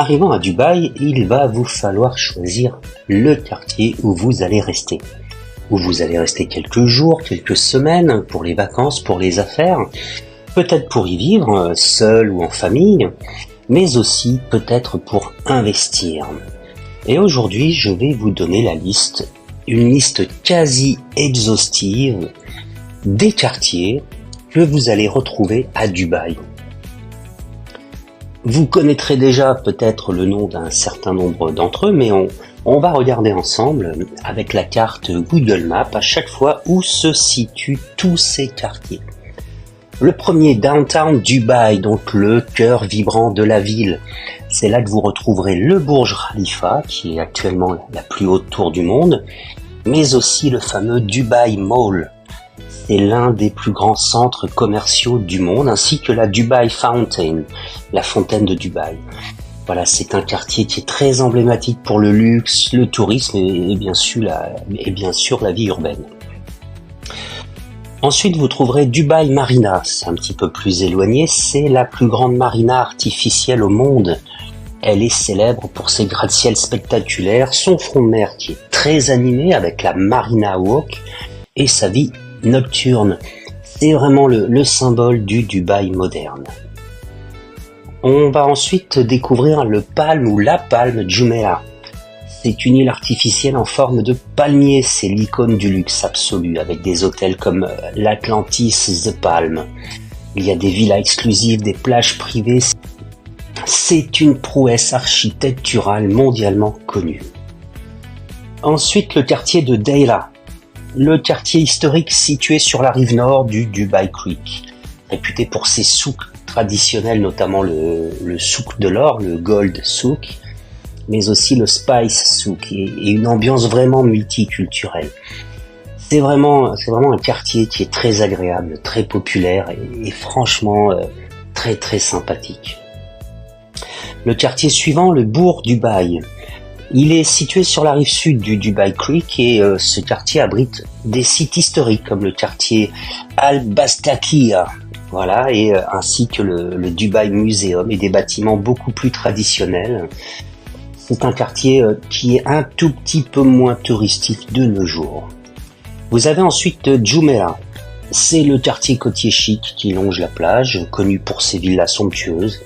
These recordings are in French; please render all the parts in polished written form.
arrivant à Dubaï, il va vous falloir choisir le quartier où vous allez rester. Où vous allez rester quelques jours, quelques semaines pour les vacances, pour les affaires, peut-être pour y vivre, seul ou en famille, mais aussi peut-être pour investir. Et aujourd'hui, je vais vous donner une liste quasi exhaustive des quartiers que vous allez retrouver à Dubaï. Vous connaîtrez déjà peut-être le nom d'un certain nombre d'entre eux, mais on va regarder ensemble avec la carte Google Maps à chaque fois où se situent tous ces quartiers. Le premier, Downtown Dubaï, donc le cœur vibrant de la ville. C'est là que vous retrouverez le Burj Khalifa, qui est actuellement la plus haute tour du monde, mais aussi le fameux Dubai Mall. C'est l'un des plus grands centres commerciaux du monde, ainsi que la Dubai Fountain, la fontaine de Dubaï. Voilà, c'est un quartier qui est très emblématique pour le luxe, le tourisme et bien sûr la vie urbaine. Ensuite, vous trouverez Dubai Marina, c'est un petit peu plus éloigné, c'est la plus grande marina artificielle au monde. Elle est célèbre pour ses gratte-ciels spectaculaires, son front de mer qui est très animé avec la Marina Walk et sa vie nocturne. C'est vraiment le symbole du Dubaï moderne. On va ensuite découvrir le Palm ou la Palm Jumeirah. C'est une île artificielle en forme de palmier, c'est l'icône du luxe absolu, avec des hôtels comme l'Atlantis The Palm. Il y a des villas exclusives, des plages privées. C'est une prouesse architecturale mondialement connue. Ensuite, le quartier de Deira, le quartier historique situé sur la rive nord du Dubai Creek, réputé pour ses souks traditionnels, notamment le souk de l'or, le Gold Souk, mais aussi le Spice Souk, et une ambiance vraiment multiculturelle. C'est vraiment un quartier qui est très agréable, très populaire et franchement très très sympathique. Le quartier suivant, le Bourg Dubaï. Il est situé sur la rive sud du Dubai Creek et ce quartier abrite des sites historiques comme le quartier Al-Bastakia, voilà, et ainsi que le Dubai Museum et des bâtiments beaucoup plus traditionnels. C'est un quartier qui est un tout petit peu moins touristique de nos jours. Vous avez ensuite Jumeirah. C'est le quartier côtier chic qui longe la plage, connu pour ses villas somptueuses,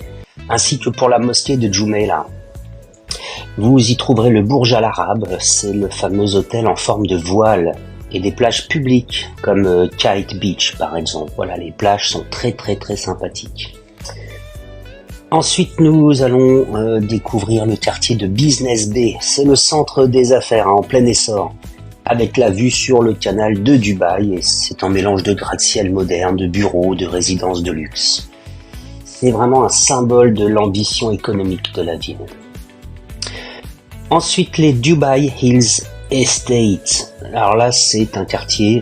ainsi que pour la mosquée de Jumeirah. Vous y trouverez le Burj Al Arab, c'est le fameux hôtel en forme de voile, et des plages publiques comme Kite Beach par exemple. Voilà, les plages sont très très très sympathiques. Ensuite, nous allons découvrir le quartier de Business Bay. C'est le centre des affaires en plein essor, avec la vue sur le canal de Dubaï, et c'est un mélange de gratte-ciel moderne, de bureaux, de résidences de luxe. C'est vraiment un symbole de l'ambition économique de la ville. Ensuite, les Dubai Hills Estates. Alors là, c'est un quartier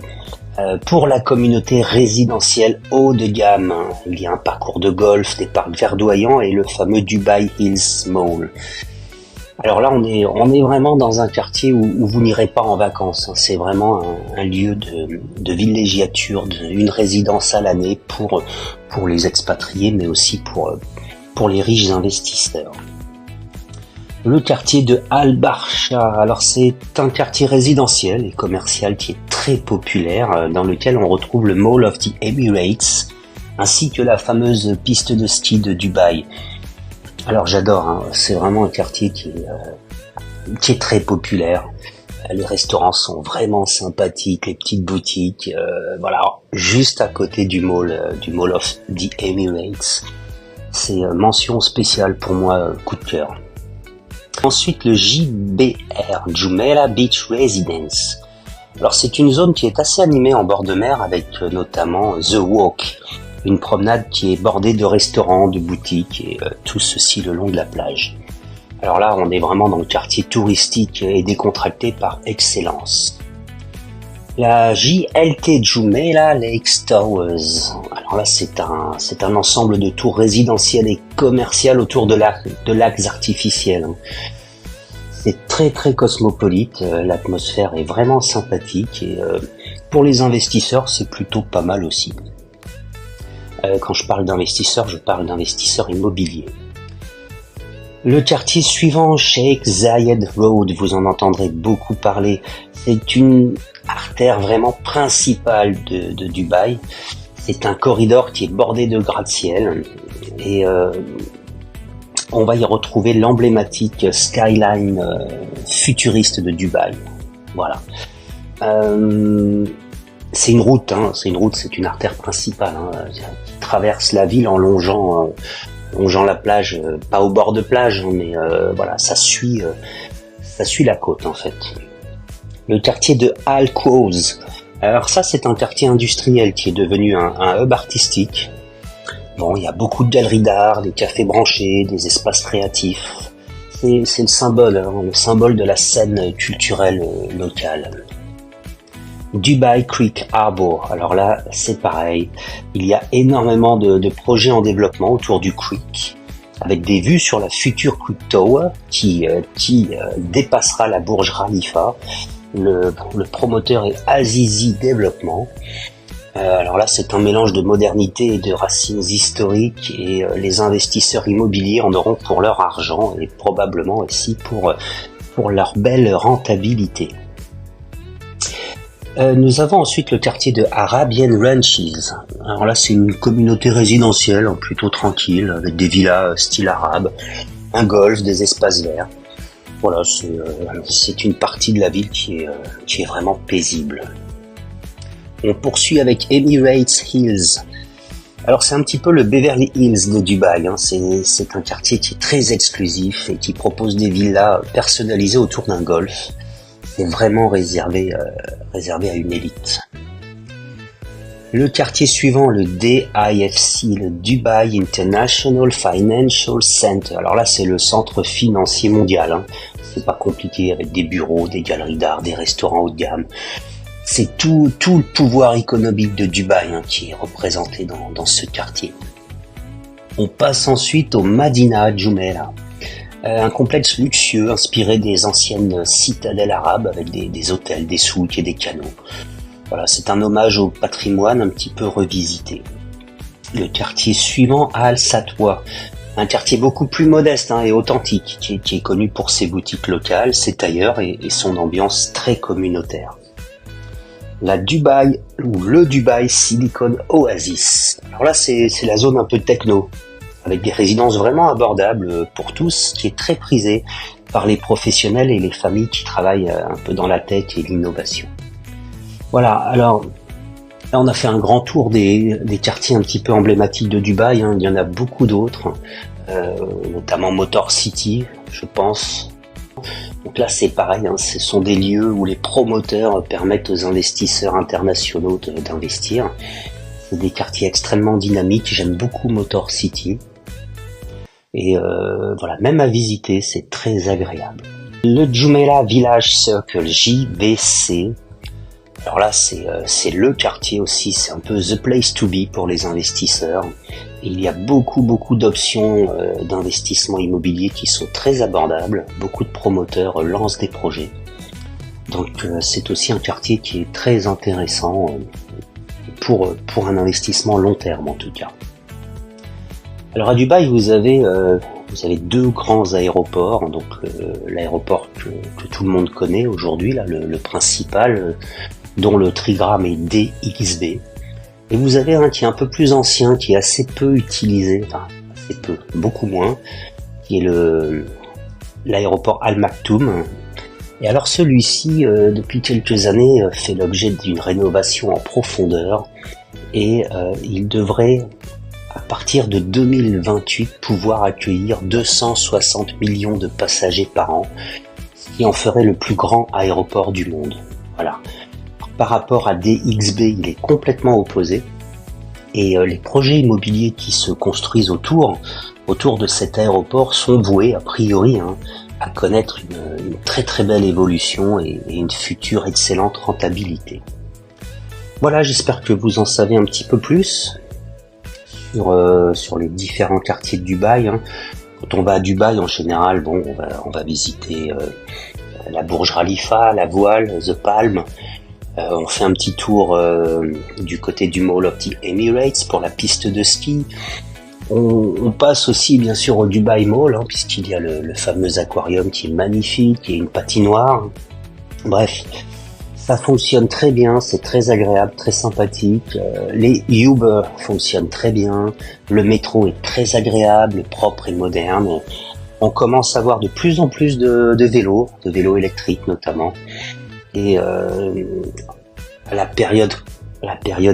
pour la communauté résidentielle haut de gamme. Il y a un parcours de golf, des parcs verdoyants et le fameux Dubai Hills Mall. Alors là, on est vraiment dans un quartier où vous n'irez pas en vacances. C'est vraiment un lieu de villégiature, une résidence à l'année pour les expatriés, mais aussi pour les riches investisseurs. Le quartier de Al-Barsha, alors c'est un quartier résidentiel et commercial qui est très populaire, dans lequel on retrouve le Mall of the Emirates, ainsi que la fameuse piste de ski de Dubaï. Alors j'adore, c'est vraiment un quartier qui est très populaire. Les restaurants sont vraiment sympathiques, les petites boutiques, voilà, juste à côté du Mall of the Emirates. C'est mention spéciale pour moi, coup de cœur. Ensuite, le JBR, Jumeirah Beach Residence. Alors, c'est une zone qui est assez animée en bord de mer avec notamment The Walk, une promenade qui est bordée de restaurants, de boutiques et tout ceci le long de la plage. Alors là, on est vraiment dans le quartier touristique et décontracté par excellence. La JLT Jumeirah Lakes Towers. Alors là, c'est un ensemble de tours résidentielles et commerciales autour de lacs artificiels. C'est très très cosmopolite, l'atmosphère est vraiment sympathique et pour les investisseurs, c'est plutôt pas mal aussi. Quand je parle d'investisseurs, je parle d'investisseurs immobiliers. Le quartier suivant, Sheikh Zayed Road, vous en entendrez beaucoup parler. C'est une artère vraiment principale de Dubaï. C'est un corridor qui est bordé de gratte-ciel et on va y retrouver l'emblématique skyline futuriste de Dubaï. Voilà. C'est une route, c'est une artère principale qui traverse la ville en longeant la plage, pas au bord de plage, mais voilà, ça suit la côte en fait. Le quartier de Al Quoz. Alors ça, c'est un quartier industriel qui est devenu un hub artistique. Bon, il y a beaucoup de galeries d'art, des cafés branchés, des espaces créatifs. C'est le symbole de la scène culturelle locale. Dubai Creek Harbor. Alors là, c'est pareil. Il y a énormément de projets en développement autour du Creek, avec des vues sur la future Creek Tower qui dépassera la Burj Khalifa. Le promoteur est Azizi Développement. Alors là, c'est un mélange de modernité et de racines historiques, et les investisseurs immobiliers en auront pour leur argent et probablement aussi pour leur belle rentabilité. Nous avons ensuite le quartier de Arabian Ranches. Alors là, c'est une communauté résidentielle plutôt tranquille, avec des villas style arabe, un golf, des espaces verts. Voilà, c'est une partie de la ville qui est vraiment paisible. On poursuit avec Emirates Hills. Alors c'est un petit peu le Beverly Hills de Dubaï. C'est un quartier qui est très exclusif et qui propose des villas personnalisées autour d'un golf. C'est vraiment réservé à une élite. Le quartier suivant, le DIFC, le Dubai International Financial Center. Alors là, c'est le centre financier mondial. C'est pas compliqué, avec des bureaux, des galeries d'art, des restaurants haut de gamme. C'est tout le pouvoir économique de Dubaï qui est représenté dans ce quartier. On passe ensuite au Madinat Jumeirah. Un complexe luxueux inspiré des anciennes citadelles arabes, avec des hôtels, des souks et des canaux. Voilà, c'est un hommage au patrimoine un petit peu revisité. Le quartier suivant, Al Satwa, un quartier beaucoup plus modeste et authentique, qui est connu pour ses boutiques locales, ses tailleurs et son ambiance très communautaire. Le Dubai Silicon Oasis. Alors là, c'est la zone un peu techno, avec des résidences vraiment abordables pour tous, qui est très prisée par les professionnels et les familles qui travaillent un peu dans la tech et l'innovation. Voilà, alors là on a fait un grand tour des quartiers un petit peu emblématiques de Dubaï, il y en a beaucoup d'autres, notamment Motor City, je pense. Donc là c'est pareil, ce sont des lieux où les promoteurs permettent aux investisseurs internationaux d'investir. C'est des quartiers extrêmement dynamiques, j'aime beaucoup Motor City. Et voilà, même à visiter, c'est très agréable. Le Jumeirah Village Circle, JVC. Alors là, c'est le quartier aussi, c'est un peu the place to be pour les investisseurs. Il y a beaucoup d'options d'investissement immobilier qui sont très abordables. Beaucoup de promoteurs lancent des projets. Donc c'est aussi un quartier qui est très intéressant pour un investissement long terme en tout cas. Alors à Dubaï, vous avez deux grands aéroports. Donc l'aéroport que tout le monde connaît aujourd'hui, là, le principal, dont le trigramme est DXB. Et vous avez un qui est un peu plus ancien, qui est assez peu utilisé, beaucoup moins, qui est l'aéroport Al Maktoum. Et alors celui-ci, depuis quelques années, fait l'objet d'une rénovation en profondeur, et il devrait, à partir de 2028, pouvoir accueillir 260 millions de passagers par an, ce qui en ferait le plus grand aéroport du monde. Voilà. Par rapport à DXB, il est complètement opposé, et les projets immobiliers qui se construisent autour de cet aéroport sont voués, a priori, à connaître une très très belle évolution et une future excellente rentabilité. Voilà, j'espère que vous en savez un petit peu plus sur les différents quartiers de Dubaï. Quand on va à Dubaï, en général, on va visiter la Burj Khalifa, la Voile, The Palm. On fait un petit tour du côté du Mall of the Emirates pour la piste de ski. On passe aussi bien sûr au Dubai Mall, hein, puisqu'il y a le fameux aquarium qui est magnifique, il y a une patinoire. Bref, ça fonctionne très bien, c'est très agréable, très sympathique. Les Uber fonctionnent très bien, le métro est très agréable, propre et moderne. On commence à voir de plus en plus de vélos électriques notamment. Et la période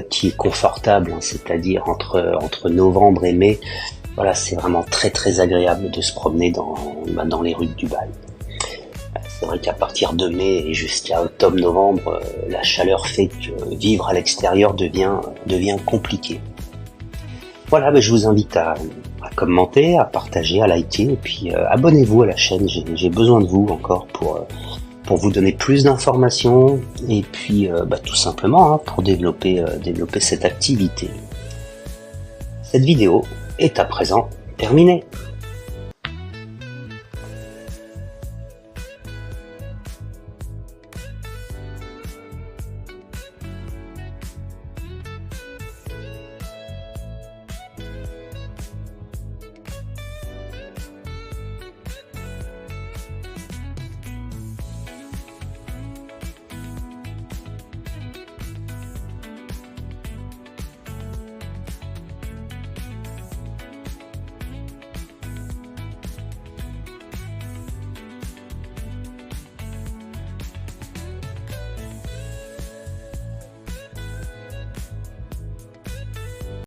qui est confortable, hein, c'est-à-dire entre novembre et mai, voilà, c'est vraiment très très agréable de se promener dans les rues de Dubaï. C'est vrai qu'à partir de mai et jusqu'à octobre-novembre, la chaleur fait que vivre à l'extérieur devient compliqué. Voilà, je vous invite à commenter, à partager, à liker, et puis abonnez-vous à la chaîne, j'ai besoin de vous encore pour vous donner plus d'informations, et puis tout simplement, hein, pour développer cette activité. Cette vidéo est à présent terminée.